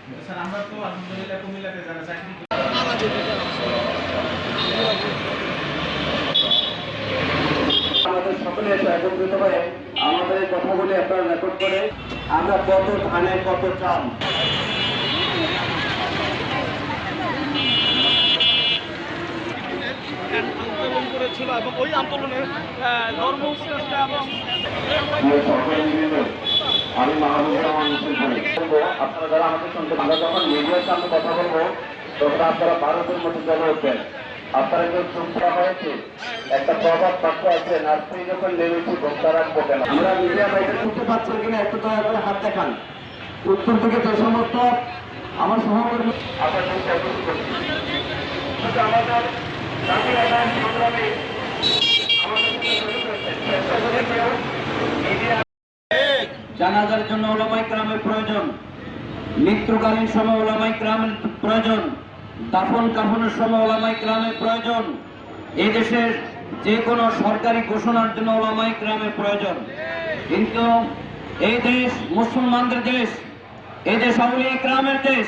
Sir আমরা তো আলহামদুলিল্লাহ কুমিল্লাতে যারা চাকরি আমাদের সকলে এসে একত্রিত হয়ে আমাদের এই কথাগুলি আপনারা রেকর্ড করে আমরা কত ধানে কত চাল আন্দোলন করেছিল এবং ওই আন্দোলনে ধর্ম উপদেষ্টা এবং আমি মাহবুবুর রহমান হোসেন আপনারা যারা আমাকে শুনতে আমরা যখন মিডিয়ার সামনে কথা বলবো তখন আপনারা ভারতের মতো জমে উঠবেন। আপনারা কেউ চুপ করা হয়েছে একটা প্রভাব বাক্য আছে নার্সারি যখন নেমেছি ভোক্তা রাখবো কেন আমরা মিডিয়া বাইরে শুনতে পাচ্ছেন কিনা একটু দয়া করে হাত দেখান। উত্তর থেকে যে সমস্ত আমার সহকর্মী আমাদের জাতীয় আইন সংগ্রামে জানাজার জন্য ওলামায়ে কেরামের প্রয়োজন, মৃত্যুকালীন সময় ওলামায়ে কেরামের প্রয়োজন, দাফন কাফনের সময় ওলামায়ে কেরামের প্রয়োজন, এই দেশের যে কোনো সরকারি ঘোষণার জন্য ওলামায়ে কেরামের প্রয়োজন। কিন্তু এই দেশ মুসলমানদের দেশ, এই দেশ আউলিয়া কেরামের দেশ।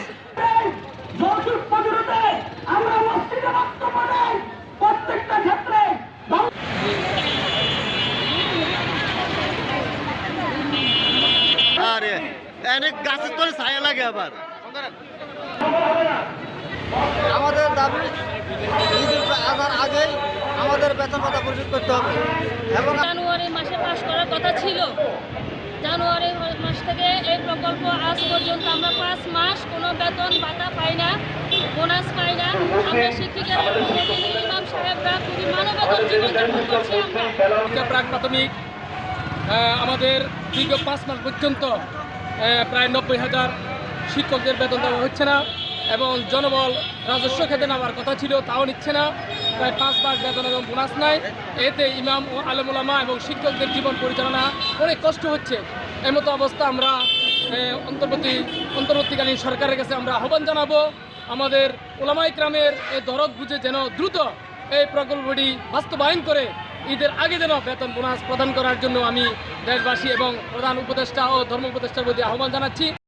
আমরা মসজিদে বক্তব্য দেই প্রত্যেকটা ক্ষেত্রে আরে অনেক গাছের তোর ছায়া লাগে আবার আমাদের দাবি ঈদের আসার আগেই আমাদের বেতন ভাতা পরিশোধ করতে হবে এবং জানুয়ারি মাসে পাশ করার কথা ছিল। জানুয়ারি মাস থেকে এই প্রকল্প আজ পর্যন্ত আমরা 5 মাস কোনো বেতন ভাতা পাই না, বোনাস পাই না। আমরা শিক্ষিকারা ইমাম সাহেবরা খুবই মানবেতর জীবনযাপন করছি। আমরা প্রাক প্রাথমিক আমাদের দীর্ঘ 5 মাস পর্যন্ত প্রায় 90,000 শিক্ষকদের বেতন দেওয়া হচ্ছে না এবং জনবল রাজস্ব খেতে নেওয়ার কথা ছিল তাও নিচ্ছে না। প্রায় 5 মাস বেতন এবং বোনাস নাই। এতে ইমাম ও আলেম ওলামা এবং শিক্ষকদের জীবন পরিচালনা অনেক কষ্ট হচ্ছে। এমতো অবস্থা আমরা অন্তর্বর্তীকালীন সরকারের কাছে আমরা আহ্বান জানাবো আমাদের ওলামায়ে কেরামের এই দরদ বুঝে যেন দ্রুত এই প্রকল্পটি বাস্তবায়ন করে ঈদের আগে যেন বেতন বোনাস প্রদান করার জন্য আমি দেশবাসী এবং প্রধান উপদেষ্টা ও ধর্ম উপদেষ্টার প্রতি আহ্বান জানাচ্ছি।